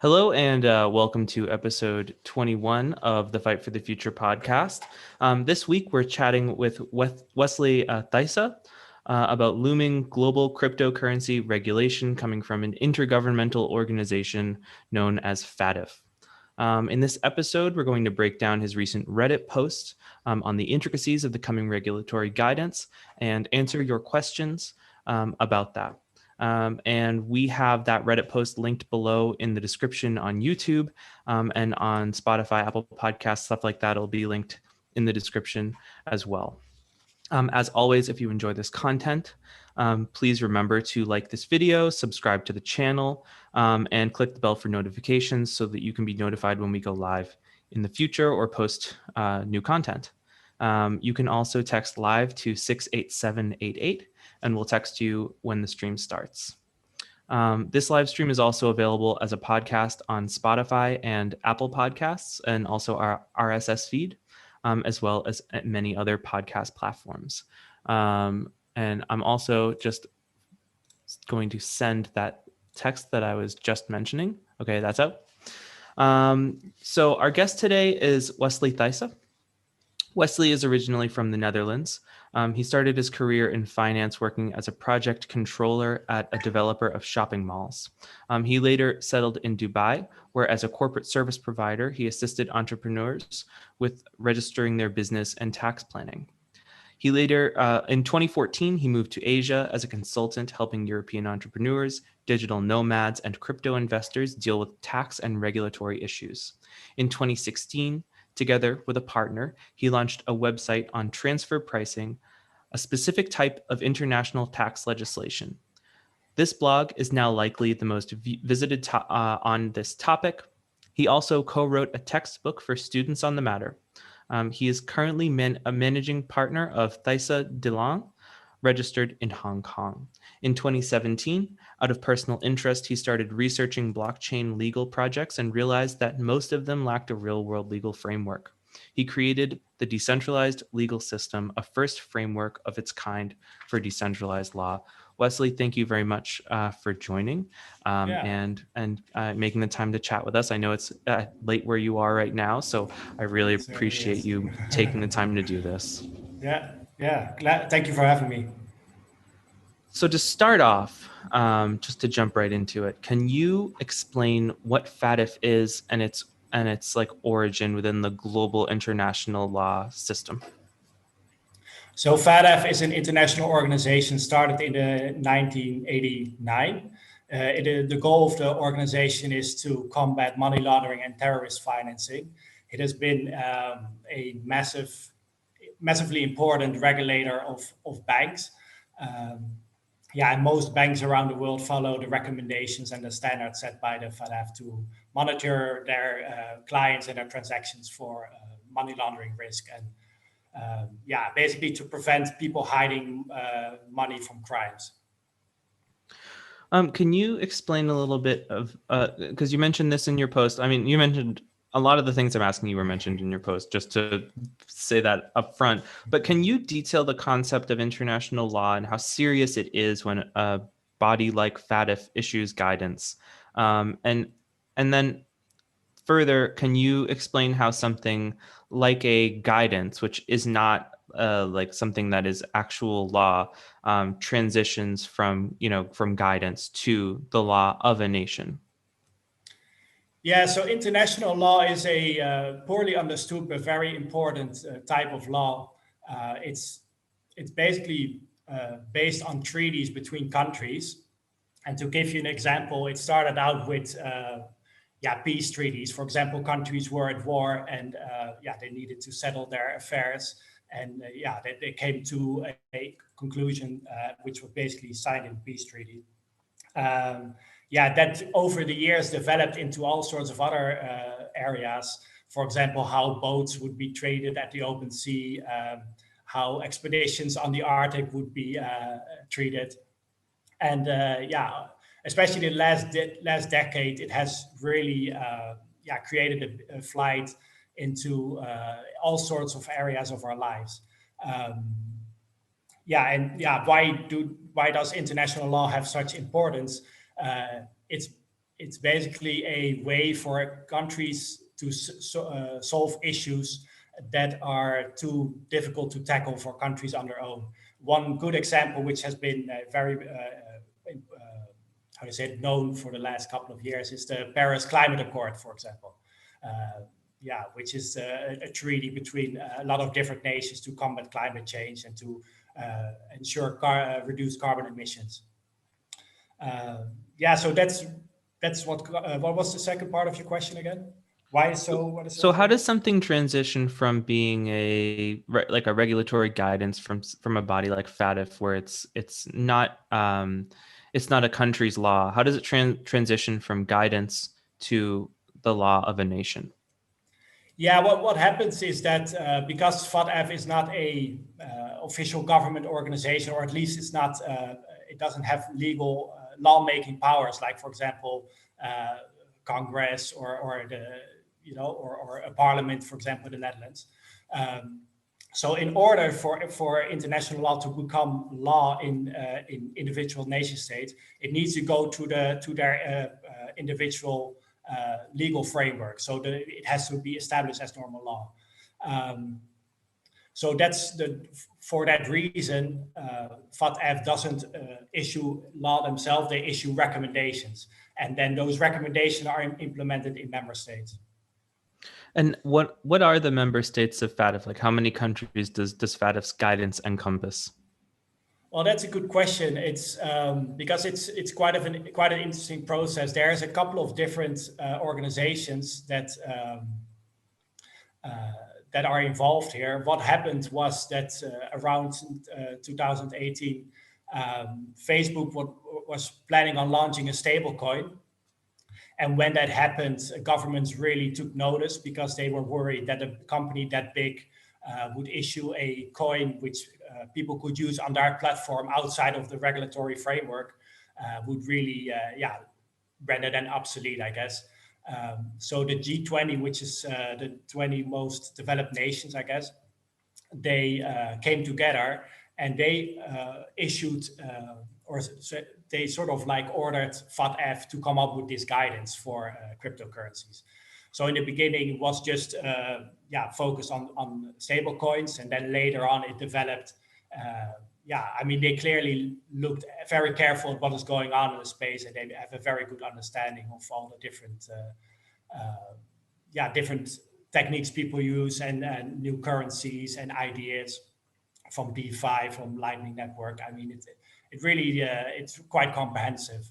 Hello and welcome to episode 21 of the Fight for the Future podcast. This week we're chatting with Wesley Thysse about looming global cryptocurrency regulation coming from an intergovernmental organization known as FATF. In this episode, we're going to break down his recent Reddit post on the intricacies of the coming regulatory guidance and answer your questions about that. And we have that Reddit post linked below in the description on YouTube and on Spotify, Apple Podcasts, stuff like that. It'll be linked in the description as well. As always, if you enjoy this content, please remember to like this video, subscribe to the channel, and click the bell for notifications so that you can be notified when we go live in the future or post new content. You can also text live to 68788 and we'll text you when the stream starts. This live stream is also available as a podcast on Spotify and Apple Podcasts and also our RSS feed, as well as many other podcast platforms. And I'm also just going to send that text that I was just mentioning. Okay, that's out. So our guest today is Wesley Thysse. Wesley is originally from the Netherlands. He started his career in finance working as a project controller at a developer of shopping malls. He later settled in Dubai, where as a corporate service provider, he assisted entrepreneurs with registering their business and tax planning. He later, in 2014, he moved to Asia as a consultant, helping European entrepreneurs, digital nomads, and crypto investors deal with tax and regulatory issues. In 2016, together with a partner, he launched a website on transfer pricing, a specific type of international tax legislation. This blog is now likely the most visited on this topic. He also co-wrote a textbook for students on the matter. He is currently a managing partner of Thysse de Lang, registered in Hong Kong. In 2017, out of personal interest, he started researching blockchain legal projects and realized that most of them lacked a real-world legal framework. He created the Decentralized Legal System, a first framework of its kind for decentralized law. Wesley, thank you very much for joining and making the time to chat with us. I know it's late where you are right now, so I really appreciate you taking the time to do this. Thank you for having me. So to start off, just to jump right into it, can you explain what FATF is and its like origin within the global international law system? So FATF is an international organization started in 1989. The goal of the organization is to combat money laundering and terrorist financing. It has been a massively important regulator of banks. And most banks around the world follow the recommendations and the standards set by the FATF to monitor their clients and their transactions for money laundering risk and basically to prevent people hiding money from crimes. Can you explain a little bit of, because you mentioned this in your post. I mean, you mentioned a lot of the things I'm asking you were mentioned in your post, just to say that up front. But can you detail the concept of international law and how serious it is when a body like FATF issues guidance? And then further, can you explain how something like a guidance, which is not like something that is actual law, transitions from guidance to the law of a nation? Yeah, so international law is a poorly understood but very important type of law. It's basically based on treaties between countries. And to give you an example, it started out with peace treaties. For example, countries were at war and they needed to settle their affairs. And they came to a conclusion, which was basically signed in peace treaty. That over the years developed into all sorts of other areas. For example, how boats would be traded at the open sea, how expeditions on the Arctic would be treated. And especially the last decade, it has really created a flight into all sorts of areas of our lives. Why does international law have such importance? It's it's basically a way for countries to solve issues that are too difficult to tackle for countries on their own. One good example, which has been very how to say it, known for the last couple of years, is the Paris Climate Accord, for example. Which is a treaty between a lot of different nations to combat climate change and to ensure reduced carbon emissions. So that's what was the second part of your question again? Why is so? What is so? How does something transition from being a regulatory guidance from a body like FATF, where it's not a country's law? How does it transition from guidance to the law of a nation? Yeah, what happens is that because FATF is not a official government organization, or at least it's not, it doesn't have legal lawmaking powers, like, for example, Congress or a parliament, for example, in the Netherlands. So in order for international law to become law in individual nation states, it needs to go to their individual legal framework. So it has to be established as normal law. So for that reason, FATF doesn't issue law themselves, they issue recommendations. And then those recommendations are implemented in member states. And what are the member states of FATF? Like, how many countries does FATF's guidance encompass? Well, that's a good question. It's because it's quite an interesting process. There's a couple of different organizations that are involved here. What happened was that around 2018, Facebook was planning on launching a stablecoin. And when that happened, governments really took notice because they were worried that a company that big would issue a coin which people could use on their platform outside of the regulatory framework, would really, render them obsolete, I guess. So the G20, which is the 20 most developed nations, I guess, they came together and they issued, they sort of like ordered FATF to come up with this guidance for cryptocurrencies. So in the beginning, it was just focused on stable coins, and then later on it developed. They clearly looked very careful at what is going on in the space, and they have a very good understanding of all the different different techniques people use and new currencies and ideas from DeFi, from Lightning Network. I mean, it really it's quite comprehensive.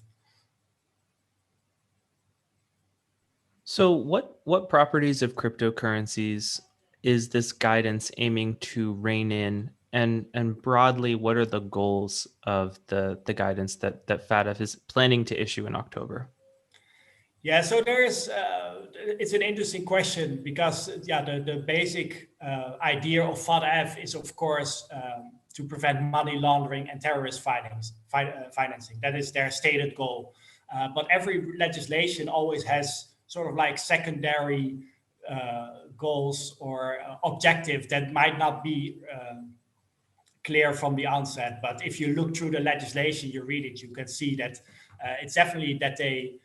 So what properties of cryptocurrencies is this guidance aiming to rein in? And broadly, what are the goals of the guidance that FATF is planning to issue in October? Yeah, so there's it's an interesting question because the basic idea of FATF is, of course, to prevent money laundering and terrorist financing. That is their stated goal. But every legislation always has sort of like secondary goals or objectives that might not be clear from the onset. But if you look through the legislation, you read it, you can see that it's definitely that they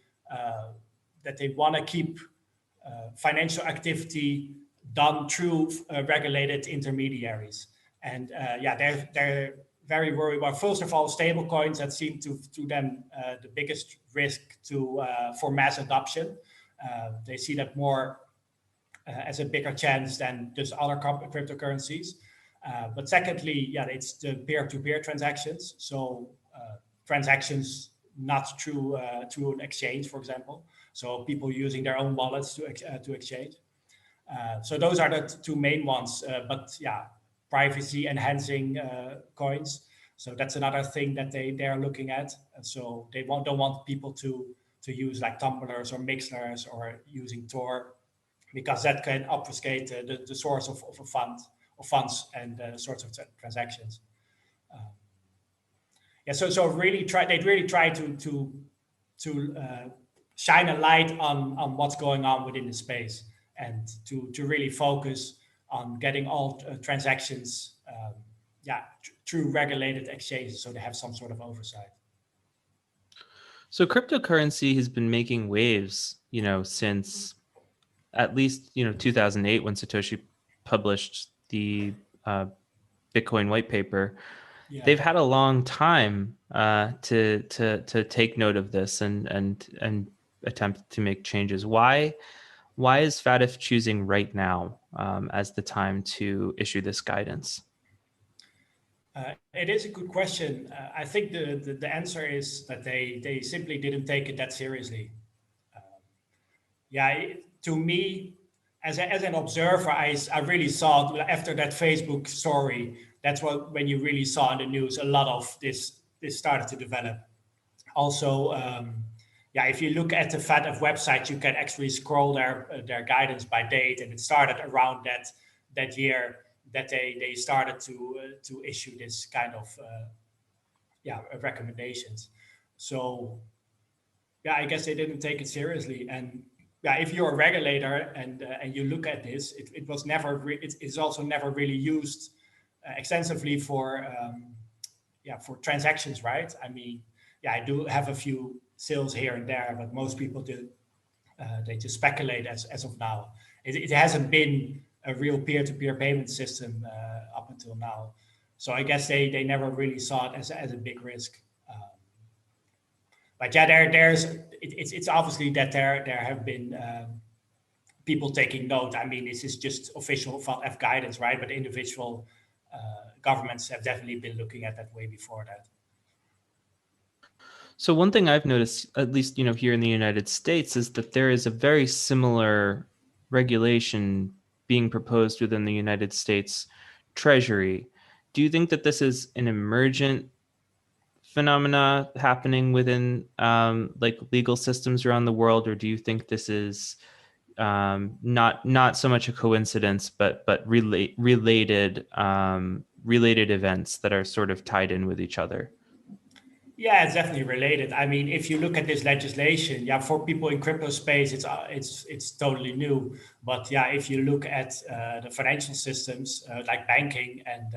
want to keep financial activity done through regulated intermediaries. And they're very worried about, first of all, stable coins that seem to them the biggest risk for mass adoption. They see that more as a bigger chance than just other cryptocurrencies. But secondly, it's the peer-to-peer transactions. So transactions not through an exchange, for example. So people using their own wallets to exchange. So those are the two main ones. But privacy enhancing coins. So that's another thing that they are looking at. And so they don't want people to use like tumblers or mixlers or using Tor, because that can obfuscate the source of funds and sorts of transactions. So they really try to shine a light on what's going on within the space, and to really focus on getting all transactions through regulated exchanges, so they have some sort of oversight. So cryptocurrency has been making waves, since at least 2008 when Satoshi published the Bitcoin white paper. Yeah. They've had a long time to take note of this and attempt to make changes. Why is FATF choosing right now as the time to issue this guidance? It is a good question. I think the answer is that they simply didn't take it that seriously. To me, as an observer, I really saw after that Facebook story. That's when you really saw in the news a lot of this started to develop. Also, if you look at the FATF website, you can actually scroll their guidance by date, and it started around that year that they started to issue this kind of recommendations. So I guess they didn't take it seriously. And if you're a regulator and you look at this, it was never it's also never really used extensively for transactions, right? I mean, I do have a few sales here and there, but most people do they just speculate as of now. It hasn't been a real peer-to-peer payment system up until now. So I guess they never really saw it as a big risk. But it's obviously that there have been people taking note. I mean, this is just official FATF guidance, right? But individual governments have definitely been looking at that way before that. So one thing I've noticed, at least here in the United States, is that there is a very similar regulation being proposed within the United States Treasury. Do you think that this is an emergent phenomena happening within like legal systems around the world, or do you think this is not so much a coincidence, but related events that are sort of tied in with each other? Yeah, it's definitely related. I mean, if you look at this legislation, for people in crypto space, it's totally new. But if you look at the financial systems like banking and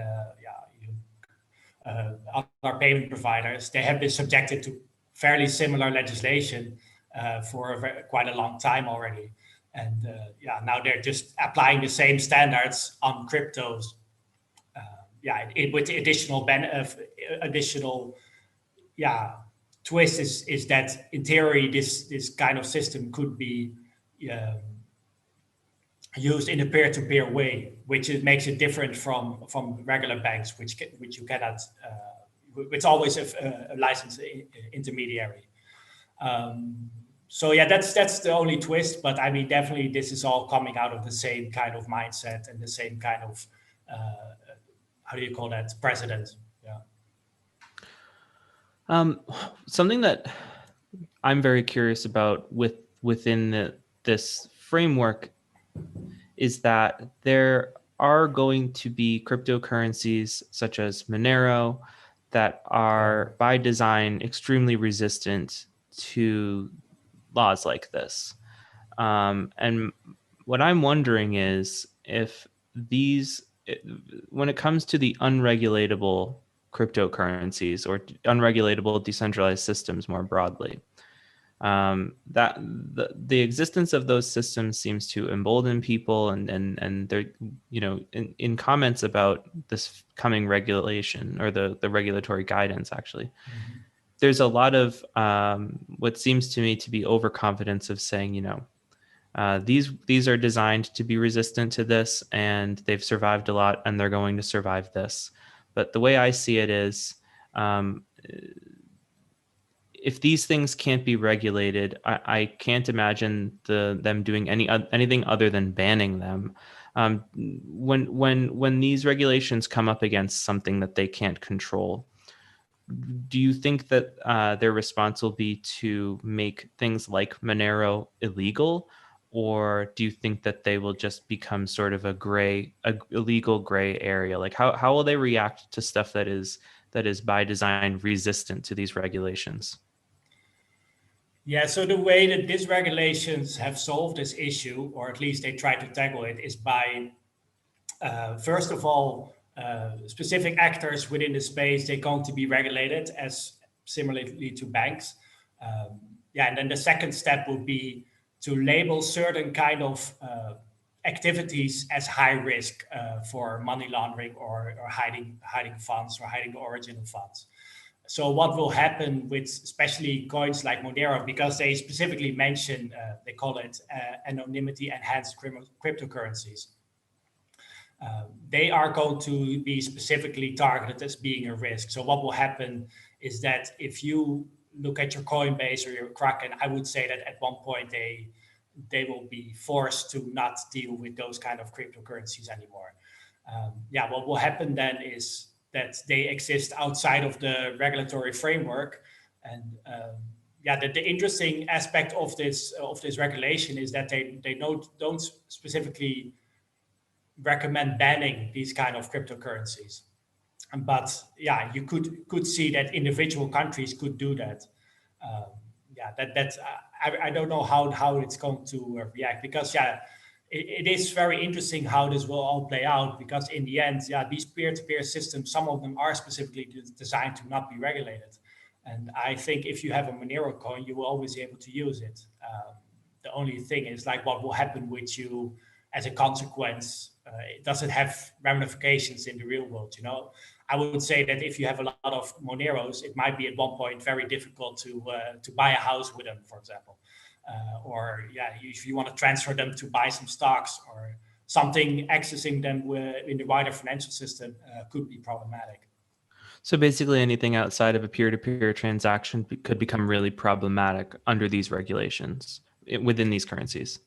other payment providers, they have been subjected to fairly similar legislation for quite a long time already. And now they're just applying the same standards on cryptos. With additional twist is that in theory this kind of system could be used in a peer-to-peer way, which makes it different from regular banks, which you cannot. It's always a licensed intermediary. That's the only twist. But I mean, definitely this is all coming out of the same kind of mindset and the same kind of how do you call that, precedent. Something that I'm very curious about within this framework is that there are going to be cryptocurrencies such as Monero that are by design extremely resistant to laws like this. And what I'm wondering is if when it comes to the unregulatable cryptocurrencies or unregulatable decentralized systems more broadly, that the existence of those systems seems to embolden people, and they're in comments about this coming regulation or the regulatory guidance actually. Mm-hmm. There's a lot of what seems to me to be overconfidence of saying these are designed to be resistant to this, and they've survived a lot, and they're going to survive this. But the way I see it is, if these things can't be regulated, I can't imagine them doing anything other than banning them. When these regulations come up against something that they can't control, do you think that their response will be to make things like Monero illegal? Or do you think that they will just become sort of a illegal gray area? Like how will they react to stuff that is by design resistant to these regulations? Yeah, so the way that these regulations have solved this issue, or at least they try to tackle it, is by, first of all, specific actors within the space, they're going to be regulated as similarly to banks. And then the second step would be to label certain kind of activities as high risk for money laundering or hiding funds or hiding the origin of funds. So what will happen with especially coins like Monero, because they specifically mention, they call it anonymity enhanced cryptocurrencies. They are going to be specifically targeted as being a risk. So what will happen is that if you look at your Coinbase or your Kraken, I would say that at one point they will be forced to not deal with those kind of cryptocurrencies anymore. What will happen then is that they exist outside of the regulatory framework. And the interesting aspect of this regulation is that they don't specifically recommend banning these kind of cryptocurrencies. But you could see that individual countries could do that. I don't know how it's going to react, because it is very interesting how this will all play out, because in the end, these peer-to-peer systems, some of them are specifically designed to not be regulated. And I think if you have a Monero coin, you will always be able to use it. The only thing is like what will happen with you as a consequence. Does it have ramifications in the real world? I would say that if you have a lot of Moneros, it might be at one point very difficult to buy a house with them, for example. If you want to transfer them to buy some stocks or something, accessing them in the wider financial system could be problematic. So basically anything outside of a peer-to-peer transaction could become really problematic under these regulations within these currencies.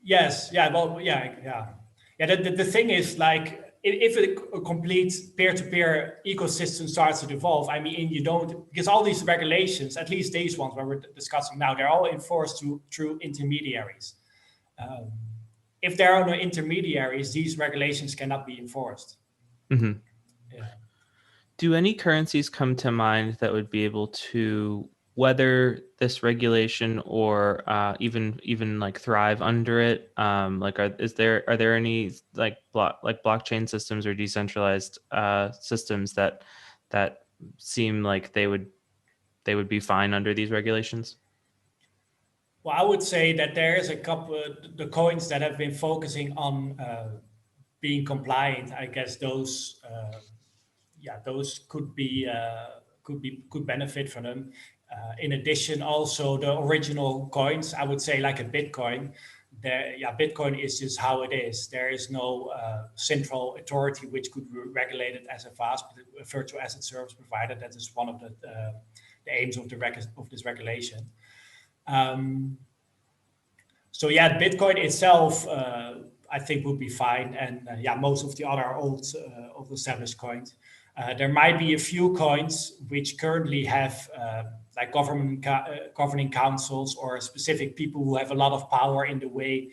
Yes. The thing is, like, if a complete peer-to-peer ecosystem starts to evolve, I mean, because all these regulations, at least these ones where we're discussing now, they're all enforced through intermediaries. If there are no intermediaries, these regulations cannot be enforced. Mm-hmm. Yeah. Do any currencies come to mind that would be able to weather this regulation or even like thrive under it? Are there any like blockchain systems or decentralized systems that seem like they would be fine under these regulations? Well, I would say that there is a couple the coins that have been focusing on being compliant. I guess those could benefit from them. In addition, also the original coins, I would say like a Bitcoin. Bitcoin is just how it is. There is no central authority which could regulate it as a Vasp, a virtual asset service provider. That is one of the aims of this regulation. Bitcoin itself, I think would be fine, and most of the other old established coins. There might be a few coins which currently have like governing councils or specific people who have a lot of power in the way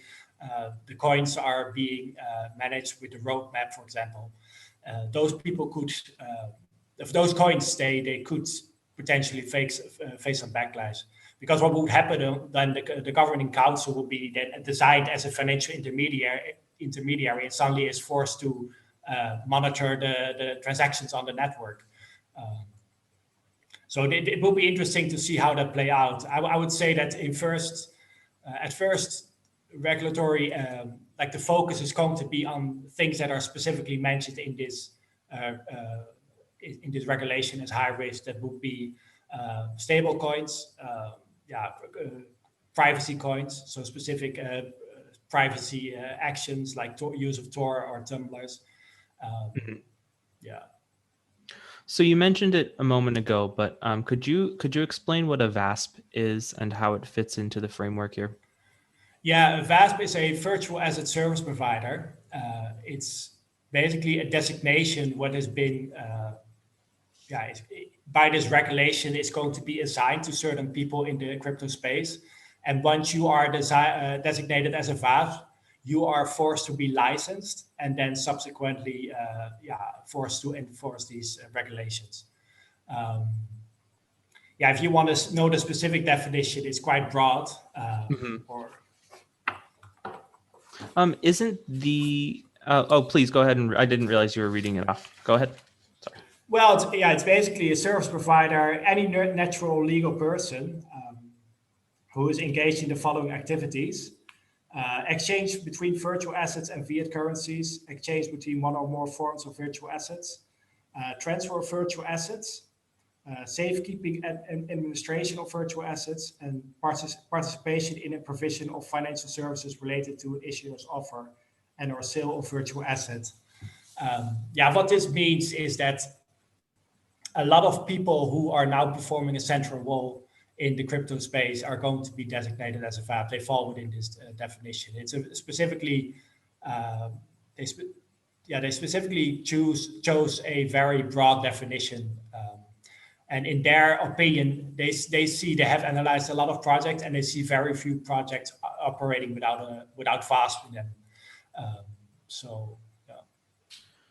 the coins are being managed with the roadmap, for example. Those people could, if those coins stay, they could potentially face some backlash. Because what would happen then, the governing council will be then designed as a financial intermediary, and suddenly is forced to monitor the transactions on the network. So it will be interesting to see how that play out. I would say that at first, regulatory, like the focus is going to be on things that are specifically mentioned in this regulation as high risk. That would be stable coins, privacy coins, so specific privacy actions like use of Tor or tumblers. So you mentioned it a moment ago, but could you explain what a Vasp is and how it fits into the framework here? Yeah, a Vasp is a virtual asset service provider. It's basically a designation what has been by this regulation is going to be assigned to certain people in the crypto space. And once you are designated as a Vasp, you are forced to be licensed and then subsequently forced to enforce these regulations. If you want to know the specific definition, it's quite broad. Isn't the... please go ahead. And I didn't realize you were reading it off. Go ahead. Sorry. Well, it's basically a service provider, any natural legal person who is engaged in the following activities: exchange between virtual assets and fiat currencies, exchange between one or more forms of virtual assets, transfer of virtual assets, safekeeping and administration of virtual assets, and participation in a provision of financial services related to issuer's offer and or sale of virtual assets. What this means is that a lot of people who are now performing a central role in the crypto space are going to be designated as a VAP. They fall within this definition. It's specifically they specifically chose a very broad definition, and in their opinion, they have analyzed a lot of projects, and they see very few projects operating without Vasp in them.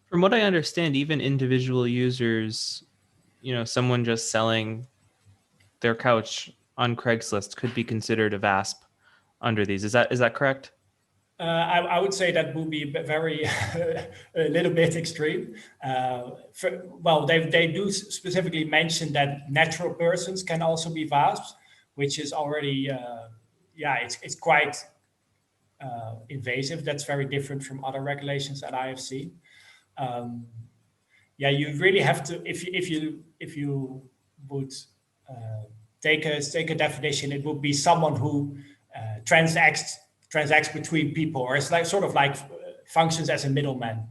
From what I understand, even individual users, someone just selling their couch on Craigslist could be considered a Vasp under these. Is that correct? I would say that would be very a little bit extreme. They do specifically mention that natural persons can also be Vasps, which is already it's quite invasive. That's very different from other regulations that I have seen. You really have to, if you would take a definition, it would be someone who transacts between people, or it's like functions as a middleman.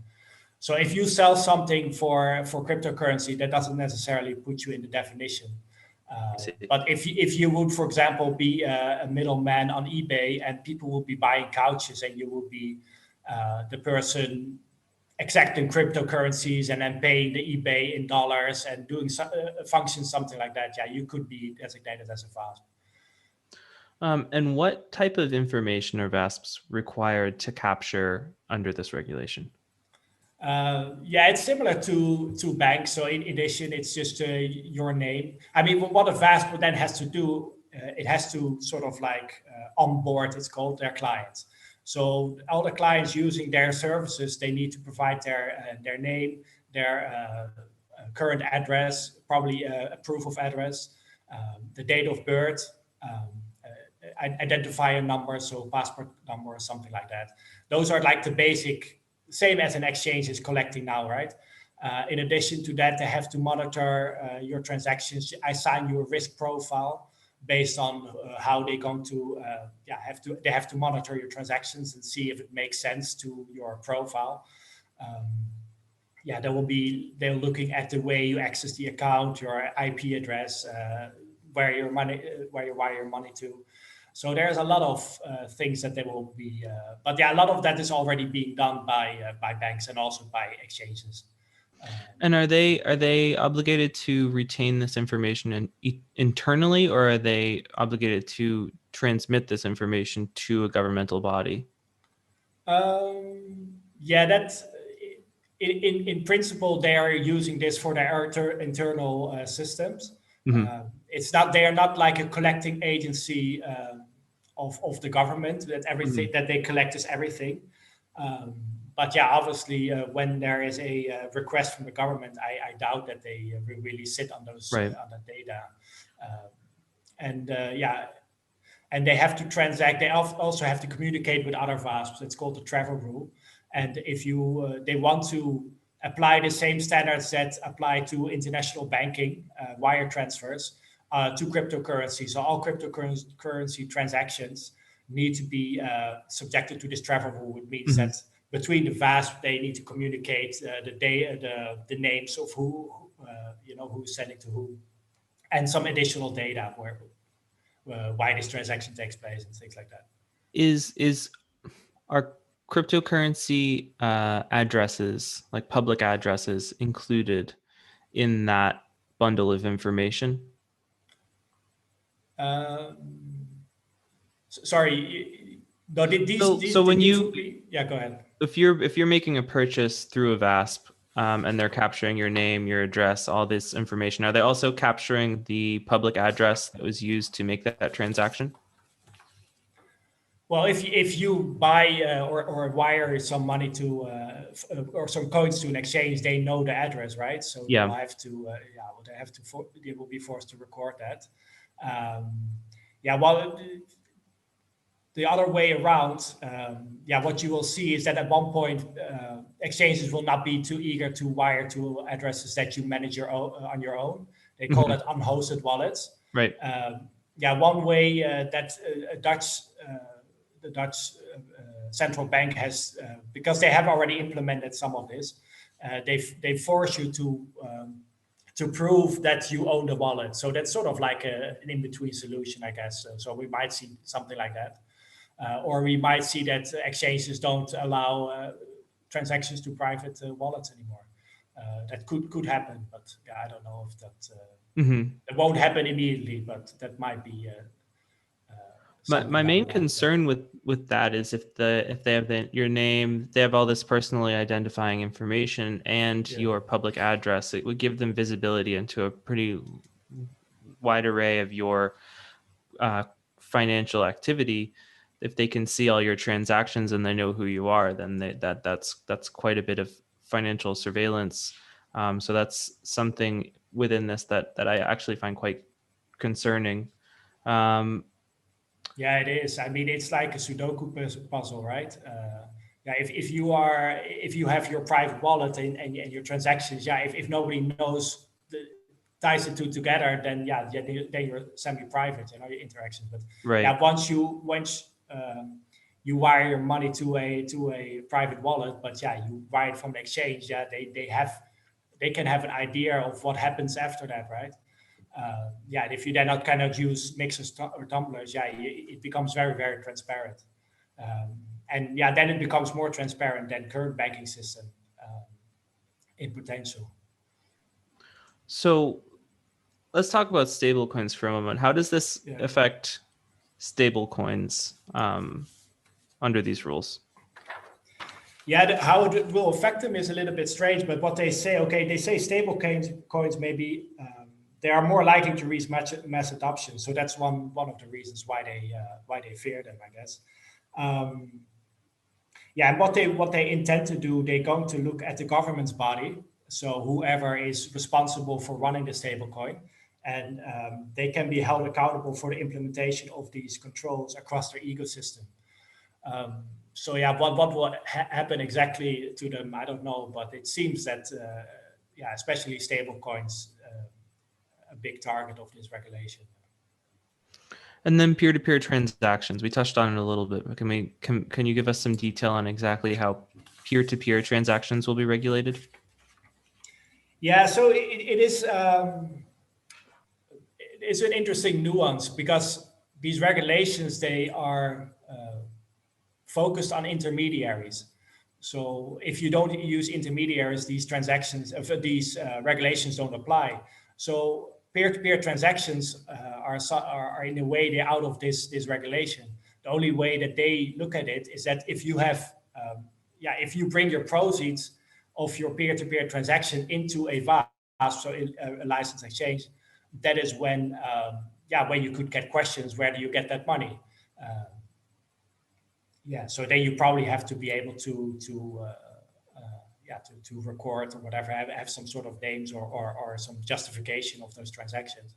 So if you sell something for cryptocurrency, that doesn't necessarily put you in the definition. But if you would, for example, be a middleman on eBay, and people will be buying couches, and you will be the person accepting cryptocurrencies and then paying the eBay in dollars and doing functions, something like that, you could be designated as a VASP. And what type of information are VASPs required to capture under this regulation? It's similar to banks. So in addition, it's just your name. I mean, what a VASP then has to do, it has to sort of onboard, it's called, their clients. So all the clients using their services, they need to provide their name, their current address, probably a proof of address, the date of birth, identifier number, so passport number or something like that. Those are the basic, same as an exchange is collecting now, right? In addition to that, they have to monitor your transactions, assign you a risk profile based on how they're going to they have to monitor your transactions and see if it makes sense to your profile. They're looking at the way you access the account, your IP address, where you wire your money to. So there's a lot of things that they will be, a lot of that is already being done by banks and also by exchanges. And are they obligated to retain this information internally, or are they obligated to transmit this information to a governmental body? That's in principle, they are using this for their internal systems. Mm-hmm. They are not like a collecting agency of the government, that everything that they collect is everything. Obviously, when there is a request from the government, I doubt that they really sit on those on the data. And they have to transact. They also have to communicate with other VASPs. It's called the travel rule. And if they want to apply the same standards that apply to international banking, wire transfers, to cryptocurrency. So all cryptocurrency transactions need to be subjected to this travel rule. It means that between the VASP, they need to communicate the names of who's sending to who, and some additional data why this transaction takes place and things like that. Are cryptocurrency addresses, like public addresses, included in that bundle of information? Sorry. No, go ahead. If you're making a purchase through a VASP, and they're capturing your name, your address, all this information, are they also capturing the public address that was used to make that transaction? Well, if you buy or wire some money to or some coins to an exchange, they know the address, right? So they Yeah. will have to they will be forced to record that. Yeah, well, the other way around, what you will see is that at one point, exchanges will not be too eager to wire to addresses that you manage on your own. They call that unhosted wallets. Right. One way that the Dutch central bank has, because they have already implemented some of this, they force you to prove that you own the wallet. So that's sort of like an in-between solution, I guess. So we might see something like that. Or we might see that exchanges don't allow transactions to private wallets anymore. That could happen, but yeah, I don't know if that it won't happen immediately, but that might be. My main concern with that is if they have your name, they have all this personally identifying information and your public address, it would give them visibility into a pretty wide array of your financial activity. If they can see all your transactions and they know who you are, then that's quite a bit of financial surveillance. So that's something within this that I actually find quite concerning. Yeah, it is. I mean, it's like a Sudoku puzzle, right? If you have your private wallet and your transactions, if nobody knows ties the two together, then then you're semi-private, your interactions. But right. Once you wire your money to a private wallet, but you wire it from the exchange, they can have an idea of what happens after that, right? If you then not cannot use mixers or tumblers, it becomes very, very transparent. Then it becomes more transparent than current banking system in potential. So let's talk about stablecoins for a moment. How does this affect stablecoins under these rules? How it will affect them is a little bit strange, but what they say, they say stable coins maybe they are more likely to reach mass adoption. So that's one of the reasons why they fear them, I guess. And what they intend to do, they're going to look at the government's body, so whoever is responsible for running the stablecoin, and they can be held accountable for the implementation of these controls across their ecosystem. What will happen exactly to them, I don't know, but it seems that especially stablecoins, a big target of this regulation. And then peer-to-peer transactions, we touched on it a little bit. But can you give us some detail on exactly how peer-to-peer transactions will be regulated? Yeah, so it is. It's an interesting nuance because these regulations, they are focused on intermediaries. So if you don't use intermediaries, these regulations don't apply. So peer-to-peer transactions are in a way they're out of this regulation. The only way that they look at it is that if you have, if you bring your proceeds of your peer-to-peer transaction into a Vasp, so a licensed exchange, that is when you could get questions, where do you get that money? So then you probably have to be able to record or whatever, have some sort of names or some justification of those transactions.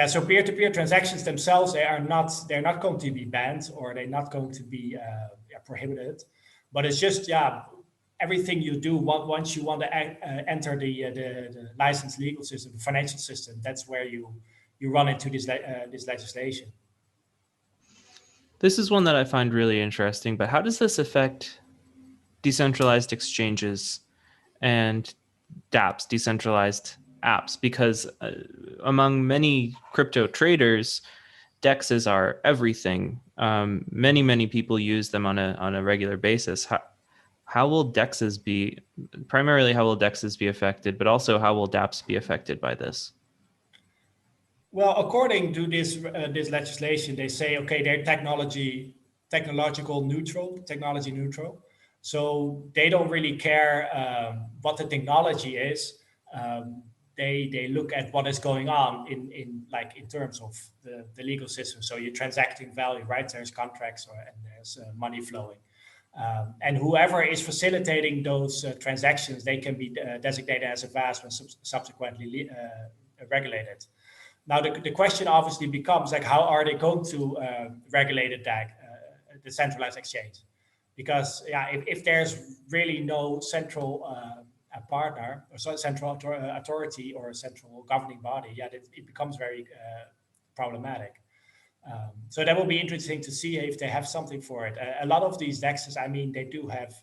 So peer-to-peer transactions themselves, they're not going to be banned, or they're not going to be prohibited, but it's just everything you do once you want to enter the licensed legal system, the financial system, that's where you run into this legislation. This is one that I find really interesting, but how does this affect decentralized exchanges and dApps, decentralized apps? Because among many crypto traders, DEXs are everything. Many people use them on a regular basis. How will DEXs be, primarily how will DEXs be affected, but also how will dApps be affected by this? Well, according to this legislation, they say, they're technology neutral. So they don't really care what the technology is. they look at what is going on in terms of the legal system. So you're transacting value, right? There's contracts and there's money flowing. And whoever is facilitating those transactions, they can be designated as a Vasp and subsequently regulated. Now, the question obviously becomes like, how are they going to regulate a DAG, the centralized exchange? Because if there's really no central partner or central authority or a central governing body, it becomes very problematic. So that will be interesting to see if they have something for it. A lot of these DEXs, I mean, they do have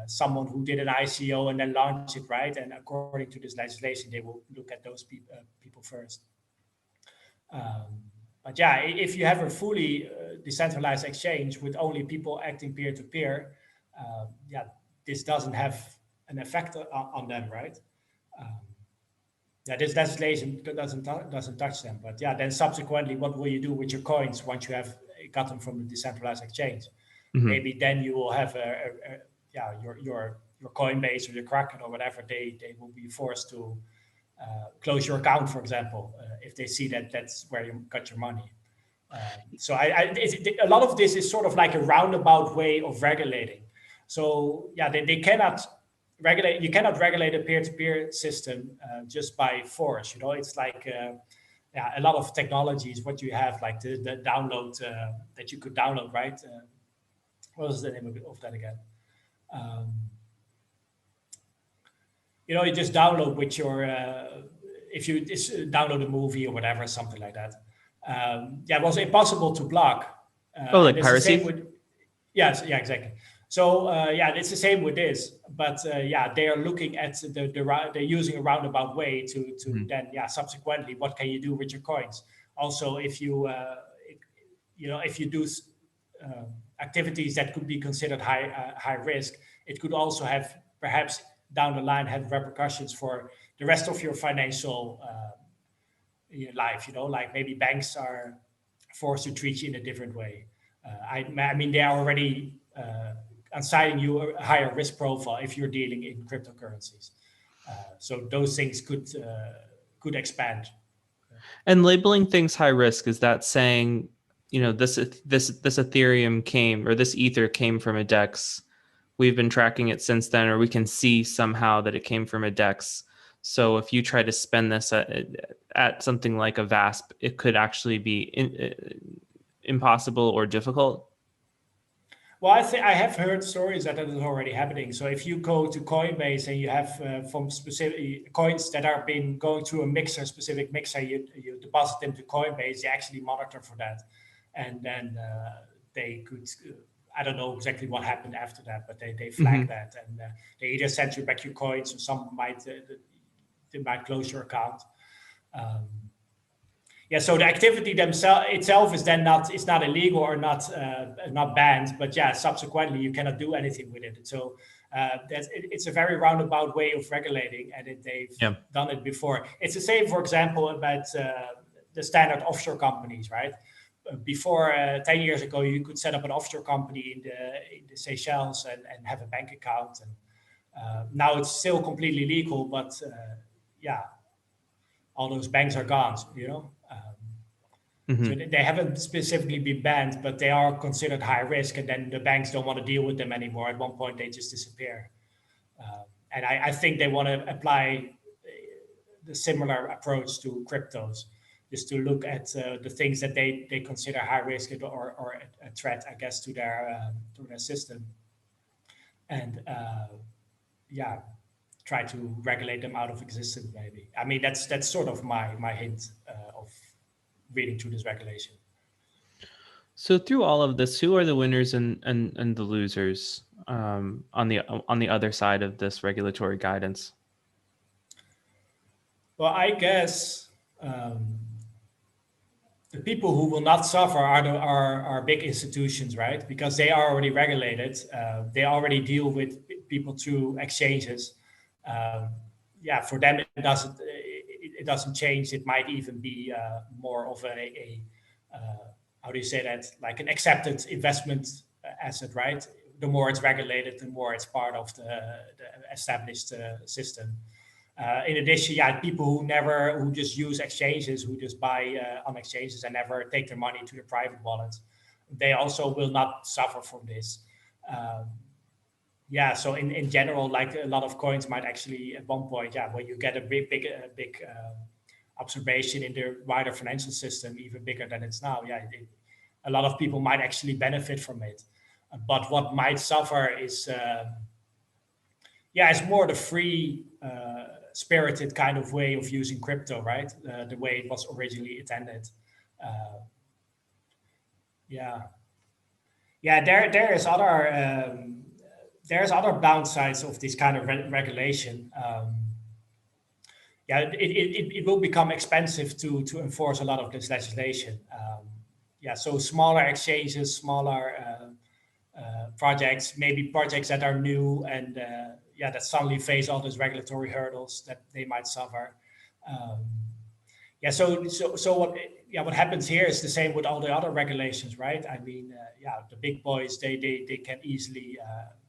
someone who did an ICO and then launched it, right? And according to this legislation, they will look at those people first. But yeah, if you have a fully decentralized exchange with only people acting peer-to-peer, this doesn't have an effect on them, right? This legislation doesn't touch them. But then subsequently, what will you do with your coins once you have got them from the decentralized exchange? Mm-hmm. Maybe then you will have your Coinbase or your Kraken or whatever. They will be forced to close your account, for example, if they see that that's where you got your money. So a lot of this is sort of like a roundabout way of regulating. So they cannot regulate. You cannot regulate a peer-to-peer system just by force. It's like a lot of technologies. What you have, like the download that you could download, right? What was the name of that again? You just download with your, if you download a movie or whatever, something like that. It was impossible to block. Like piracy? Yes, exactly. So it's the same with this, but they are looking at they're using a roundabout way to then subsequently, what can you do with your coins? Also, if you if you do activities that could be considered high risk, it could also have perhaps down the line have repercussions for the rest of your financial life. Like maybe banks are forced to treat you in a different way. I mean, they are already assigning you a higher risk profile if you're dealing in cryptocurrencies. So those things could expand. And labeling things high risk, is that saying, this Ethereum came, or this Ether came from a DEX? We've been tracking it since then, or we can see somehow that it came from a DEX. So if you try to spend this at something like a Vasp, it could actually be impossible or difficult. Well, I have heard stories that is already happening. So if you go to Coinbase and you have from specific coins that are been going through a specific mixer, you deposit them to Coinbase, they actually monitor for that. And then they could, I don't know exactly what happened after that, but they flag that. And they either send you back your coins, or some might, they might close your account. So the activity itself is then not illegal or not banned, but subsequently you cannot do anything with it. So it's a very roundabout way of regulating, and they've done it before. It's the same, for example, about the standard offshore companies, right? Before 10 years ago, you could set up an offshore company in the Seychelles and have a bank account, and now it's still completely legal, but all those banks are gone, So they haven't specifically been banned, but they are considered high risk, and then the banks don't want to deal with them anymore. At one point, they just disappear. And I think they want to apply the similar approach to cryptos, just to look at the things that they consider high risk or a threat, I guess, to their system, and try to regulate them out of existence. Maybe. I mean, that's sort of my hint of reading through this regulation. So through all of this, who are the winners and the losers on the other side of this regulatory guidance? Well, I guess the people who will not suffer are big institutions, right? Because they are already regulated. They already deal with people through exchanges. For them it doesn't change. It might even be more of a how do you say that? Like an accepted investment asset, right? The more it's regulated, the more it's part of the established system. In addition, people who just use exchanges, who just buy on exchanges and never take their money to the private wallet, they also will not suffer from this. So in general, like a lot of coins might actually at one point, when you get a big observation in the wider financial system, even bigger than it's now, a lot of people might actually benefit from it. But what might suffer is, it's more the free spirited kind of way of using crypto, right? The way it was originally intended. There's other downsides of this kind of regulation. It will become expensive to enforce a lot of this legislation. So smaller exchanges, smaller projects, maybe projects that are new and that suddenly face all those regulatory hurdles that they might suffer. What happens here is the same with all the other regulations, right? I mean, the big boys, they can easily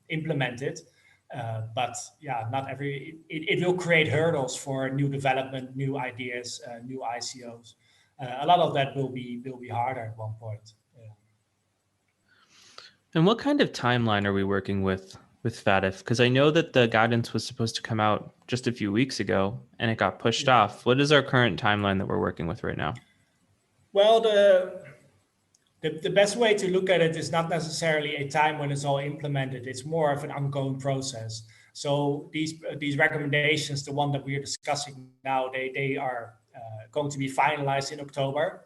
implement it. But not it will create hurdles for new development, new ideas, new ICOs. A lot of that will be harder at one point. And what kind of timeline are we working with FATF? Because I know that the guidance was supposed to come out just a few weeks ago and it got pushed off. What is our current timeline that we're working with right now? Well, the best way to look at it is not necessarily a time when it's all implemented. It's more of an ongoing process. So these recommendations, the one that we are discussing now, they are going to be finalized in October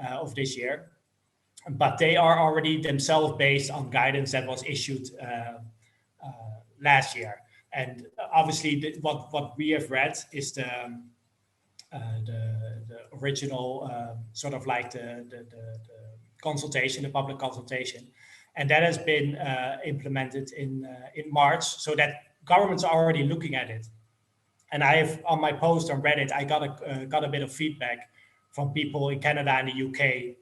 of this year. But they are already themselves based on guidance that was issued last year. And obviously, what we have read is the original sort of like the consultation, the public consultation, and that has been implemented in March, so that governments are already looking at it. And I have on my post on Reddit, I got a bit of feedback from people in Canada and the UK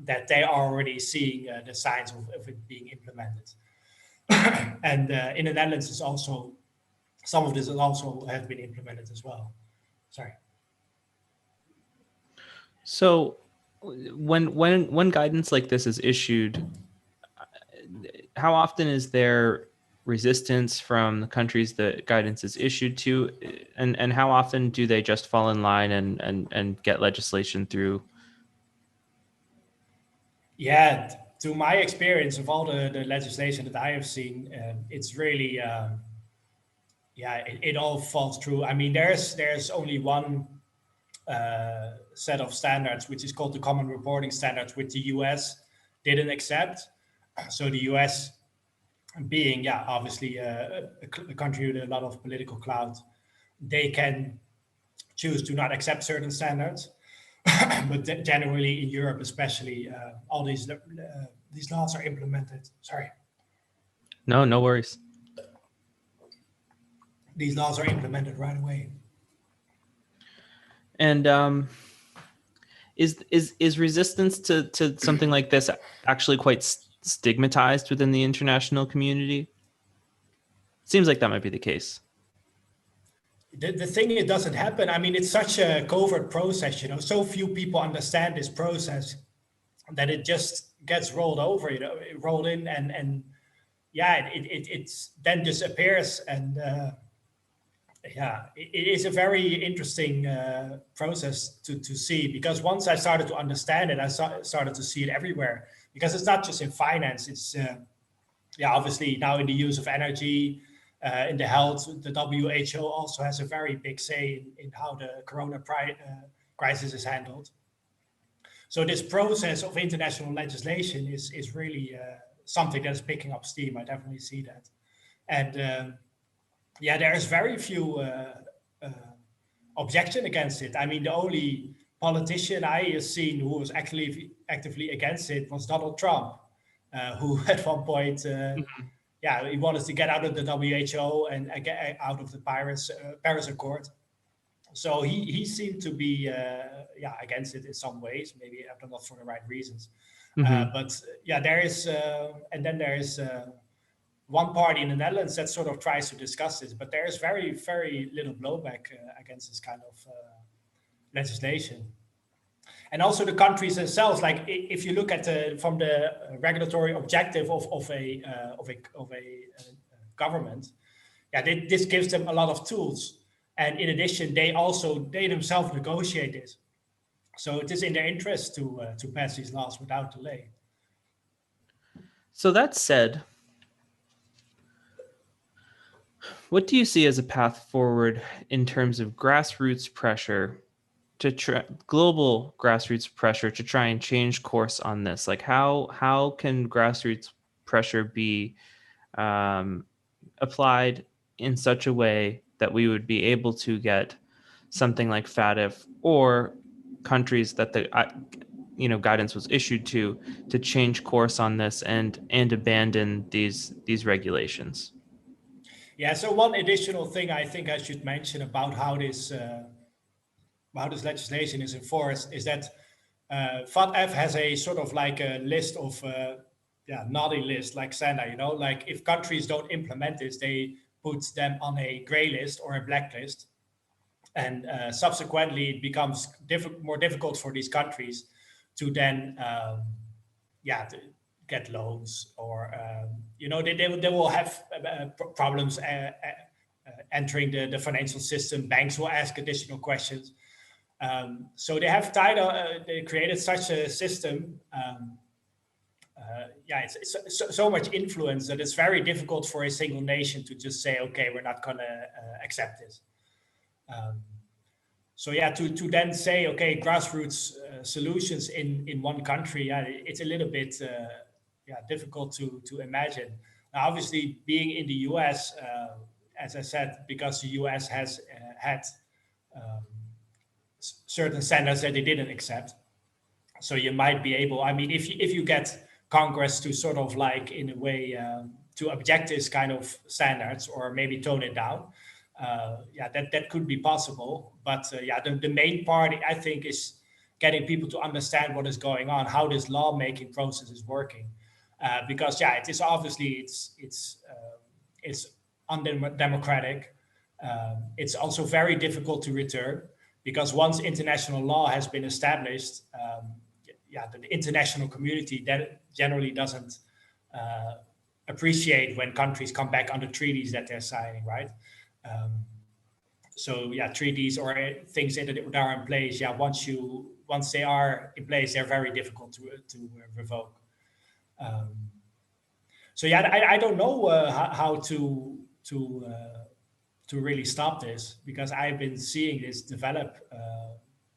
that they are already seeing the signs of it being implemented. And in the Netherlands, is also some of this also has been implemented as well. Sorry. So when guidance like this is issued, how often is there resistance from the countries that guidance is issued to, and how often do they just fall in line and get legislation through? Yeah, to my experience of all the legislation that I have seen, it's really, it all falls through. I mean, there's only one set of standards, which is called the Common Reporting Standards, which the US didn't accept. So the US, being obviously a country with a lot of political clout, they can choose to not accept certain standards. But generally in Europe, especially, all these laws are implemented. Sorry. No worries. These laws are implemented right away. And is resistance to something like this actually quite stigmatized within the international community? Seems like that might be the case. The thing, it doesn't happen. I mean, it's such a covert process, so few people understand this process that it just gets rolled over, rolled in and it then disappears. And it is a very interesting process to see, because once I started to understand it, I started to see it everywhere, because it's not just in finance. It's obviously now in the use of energy, in the health. The WHO also has a very big say in how the corona crisis is handled. So this process of international legislation is really something that is picking up steam. I definitely see that. And there is very few objection against it. I mean, the only politician I have seen who was actually actively against it was Donald Trump, who at one point he wanted to get out of the WHO and get out of the Paris Accord. So he seemed to be against it in some ways, maybe not for the right reasons. But there is, and then there is one party in the Netherlands that sort of tries to discuss this, but there is very, very little blowback against this kind of legislation. And also the countries themselves, like if you look at from the regulatory objective of a government, this gives them a lot of tools. And in addition, they themselves negotiate this. So it is in their interest to pass these laws without delay. So that said, what do you see as a path forward in terms of grassroots pressure global grassroots pressure to try and change course on this? Like how can grassroots pressure be applied in such a way that we would be able to get something like FATF or countries that the guidance was issued to change course on this and abandon these regulations? Yeah, so one additional thing I think I should mention about how this legislation is enforced is that FATF has a sort of like a list of naughty list, like Santa, like if countries don't implement this, they put them on a gray list or a blacklist. And subsequently, it becomes more difficult for these countries to then, to get loans, or they will have problems entering the financial system. Banks will ask additional questions. So they have they created such a system. It's so much influence that it's very difficult for a single nation to just say, okay, we're not going to accept this. To then say, okay, grassroots solutions in one country, it's a little bit difficult to imagine. Now, obviously, being in the US, as I said, because the US has had certain standards that they didn't accept. So you might be able, if you get Congress to sort of like, in a way, to object this kind of standards or maybe tone it down, that could be possible. But the main part, I think, is getting people to understand what is going on, how this lawmaking process is working. Because it is obviously it's undemocratic. It's also very difficult to return, because once international law has been established, the international community that generally doesn't appreciate when countries come back under treaties that they're signing, right? Treaties or things that are in place, once they are in place, they're very difficult to revoke. I don't know how to really stop this, because I've been seeing this develop,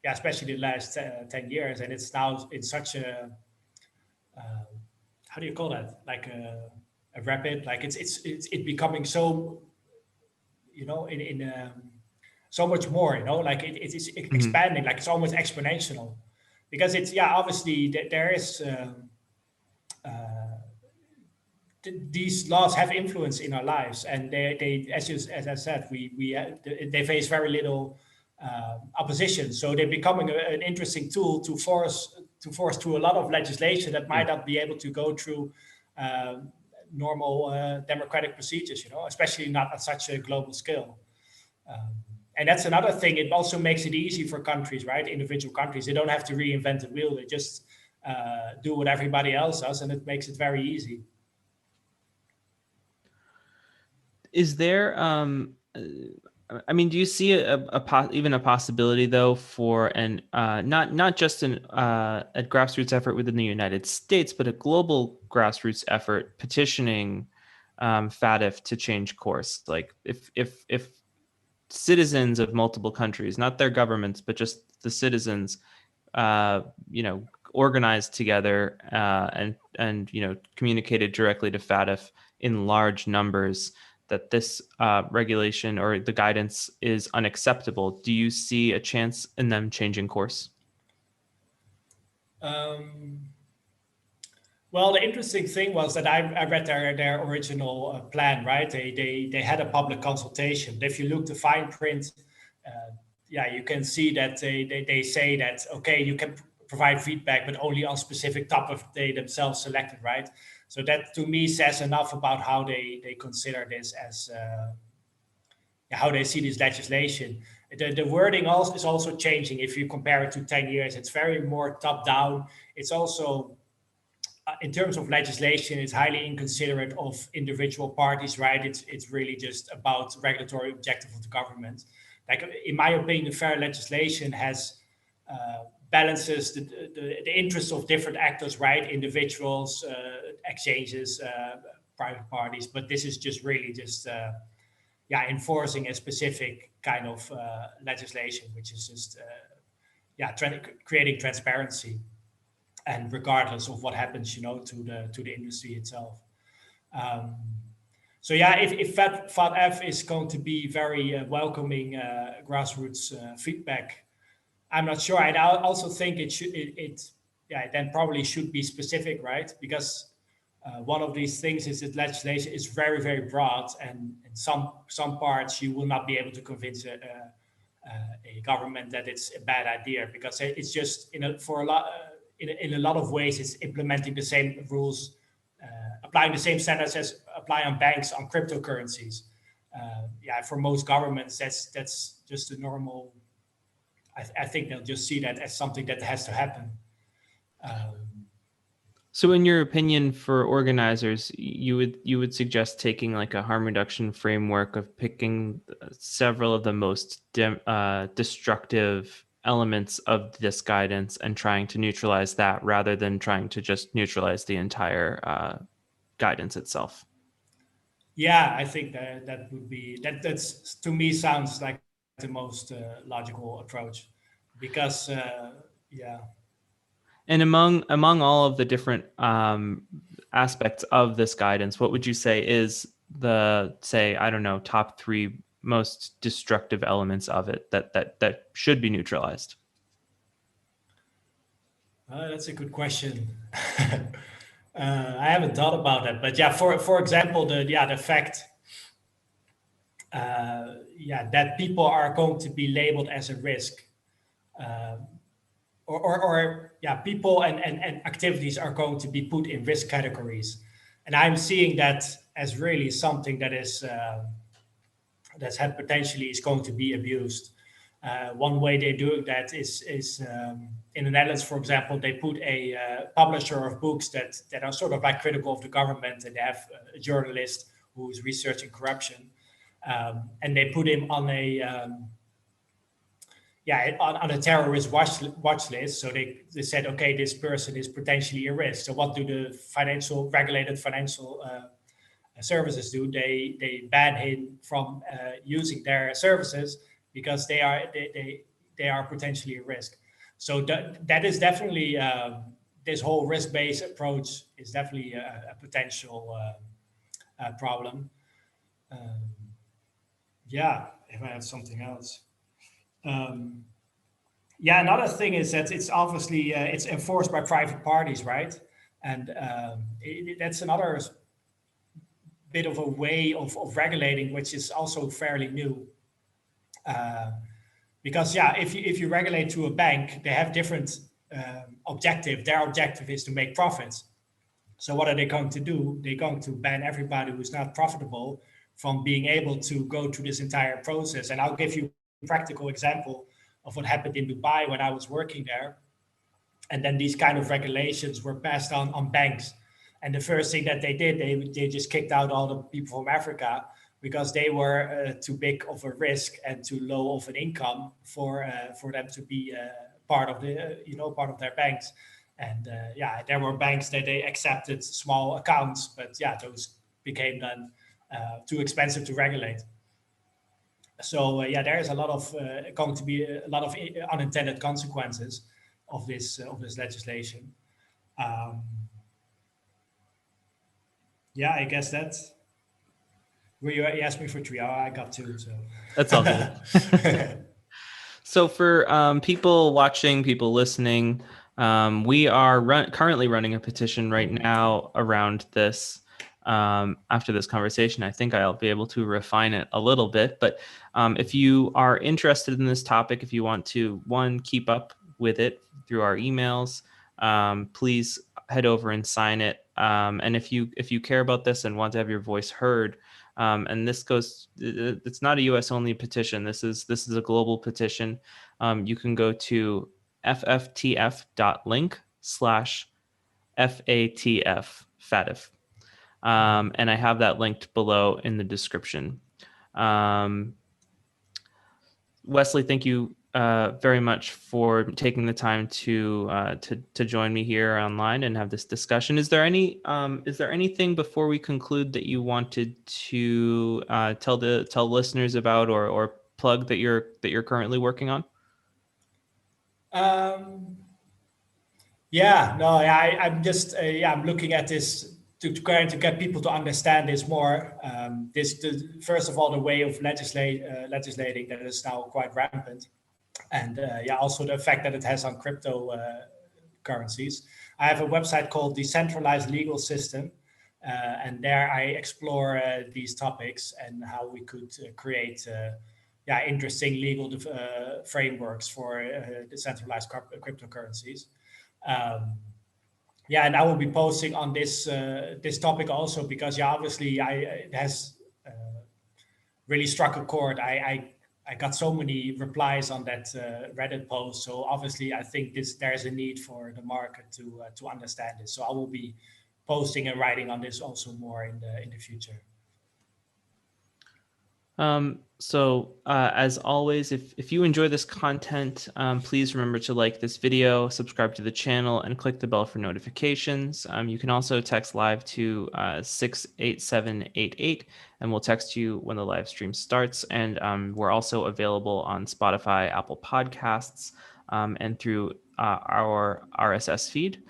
especially the last 10 years, and it's now in such a how do you call that? Like a rapid, like it's becoming so, in so much more, like it's expanding, like it's almost exponential, because it's obviously there is. These laws have influence in our lives, and they as I said, they face very little opposition. So they're becoming an interesting tool to force through a lot of legislation that might not be able to go through normal democratic procedures, especially not at such a global scale. And that's another thing. It also makes it easy for countries, right? Individual countries. They don't have to reinvent the wheel. They just do what everybody else does, and it makes it very easy. Is there, do you see even a possibility, though, for an not just a grassroots effort within the United States, but a global grassroots effort petitioning FATF to change course? Like if citizens of multiple countries, not their governments, but just the citizens, organized together and communicated directly to FATF in large numbers that this regulation or the guidance is unacceptable, do you see a chance in them changing course? Well, the interesting thing was that I read their original plan, right? They had a public consultation. If you look the fine print, you can see that they say that, okay, you can provide feedback, but only on specific topics they themselves selected, right? So that to me says enough about how they consider this as how they see this legislation. The wording also is also changing. If you compare it to 10 years, it's very more top down. It's also in terms of legislation, it's highly inconsiderate of individual parties, right? It's really just about regulatory objective of the government. Like in my opinion, fair legislation has balances the interests of different actors, right? Individuals, exchanges, private parties. But this is just really just enforcing a specific kind of legislation, which is just creating transparency. And regardless of what happens, to the industry itself. So yeah, if FATF is going to be very welcoming grassroots feedback, I'm not sure. I also think it then probably should be specific, right? Because one of these things is that legislation is very, very broad, and in some parts you will not be able to convince a government that it's a bad idea, because it's just in a lot of ways, it's implementing the same rules, applying the same standards as apply on banks, on cryptocurrencies. For most governments, that's just a normal. I think they'll just see that as something that has to happen. So, in your opinion, for organizers, you would suggest taking like a harm reduction framework of picking several of the most destructive elements of this guidance and trying to neutralize that, rather than trying to just neutralize the entire guidance itself. Yeah, I think that would be that's to me sounds like the most logical approach, because And among all of the different aspects of this guidance, what would you say is the, say, I don't know, top 3 most destructive elements of it that should be neutralized? That's a good question. I haven't thought about that, but yeah, for example, the fact that people are going to be labeled as a risk, people and activities are going to be put in risk categories, and I'm seeing that as really something that is potentially is going to be abused. One way they're doing that is in the Netherlands, for example, they put a publisher of books that are sort of like critical of the government, and they have a journalist who is researching corruption, and they put him on a terrorist watch list. So they said, okay, this person is potentially a risk. So what do the regulated financial services do? They ban him from using their services, because they are potentially a risk. So that is definitely this whole risk-based approach is definitely a potential problem. If I have something else. Another thing is that it's obviously it's enforced by private parties, right? And that's another bit of a way of regulating, which is also fairly new. Because if you regulate to a bank, they have different objective. Their objective is to make profits. So what are they going to do? They're going to ban everybody who's not profitable from being able to go through this entire process. And I'll give you a practical example of what happened in Dubai when I was working there. And then these kind of regulations were passed on banks. And the first thing that they did, they just kicked out all the people from Africa, because they were too big of a risk and too low of an income for them to be part of their banks. And there were banks that they accepted small accounts, but those became then too expensive to regulate. So there is going to be a lot of unintended consequences of this legislation. I guess that's. You asked me for 3 hours. I got 2, so that's all good. So for people watching, people listening, we are currently running a petition right now around this. After this conversation, I think I'll be able to refine it a little bit. But if you are interested in this topic, if you want to, keep up with it through our emails, please head over and sign it. And if you care about this and want to have your voice heard, and this goes, it's not a US only petition. This is a global petition. You can go to fftf.link/FATF, FATF. And I have that linked below in the description. Wesley, thank you very much for taking the time to join me here online and have this discussion. Is there anything before we conclude that you wanted to tell listeners about or plug that you're currently working on? I'm just I'm looking at this to trying to get people to understand this more. First of all, the way of legislating that is now quite rampant, and also the effect that it has on crypto currencies. I have a website called Decentralized Legal System, and there I explore these topics and how we could create interesting legal frameworks for decentralized cryptocurrencies. And I will be posting on this topic also because obviously it has really struck a chord. I got so many replies on that Reddit post, so obviously I think there's a need for the market to understand this. So I will be posting and writing on this also more in the future. As always, if you enjoy this content, please remember to like this video, subscribe to the channel, and click the bell for notifications. You can also text live to 68788, and we'll text you when the live stream starts. And we're also available on Spotify, Apple Podcasts, and through our RSS feed.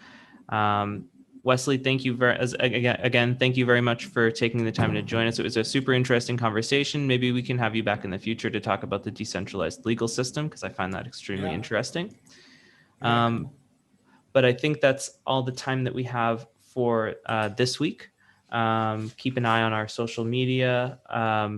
Wesley, thank you thank you very much for taking the time to join us. It was a super interesting conversation. Maybe we can have you back in the future to talk about the decentralized legal system, because I find that extremely interesting. But I think that's all the time that we have for this week. Keep an eye on our social media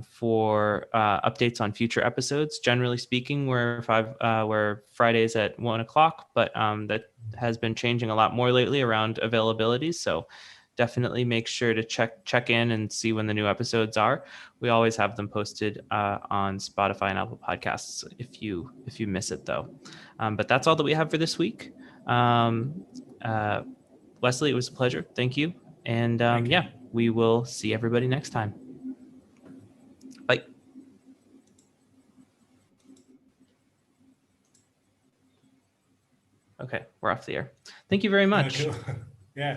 for updates on future episodes. Generally speaking, we're Fridays at 1:00, but that has been changing a lot more lately around availability. So definitely make sure to check in and see when the new episodes are. We always have them posted on Spotify and Apple Podcasts if you miss it though. But that's all that we have for this week. Wesley, it was a pleasure. Thank you. And Thank you. we will see everybody next time. Bye. Okay, we're off the air. Thank you very much. Cool. Yeah.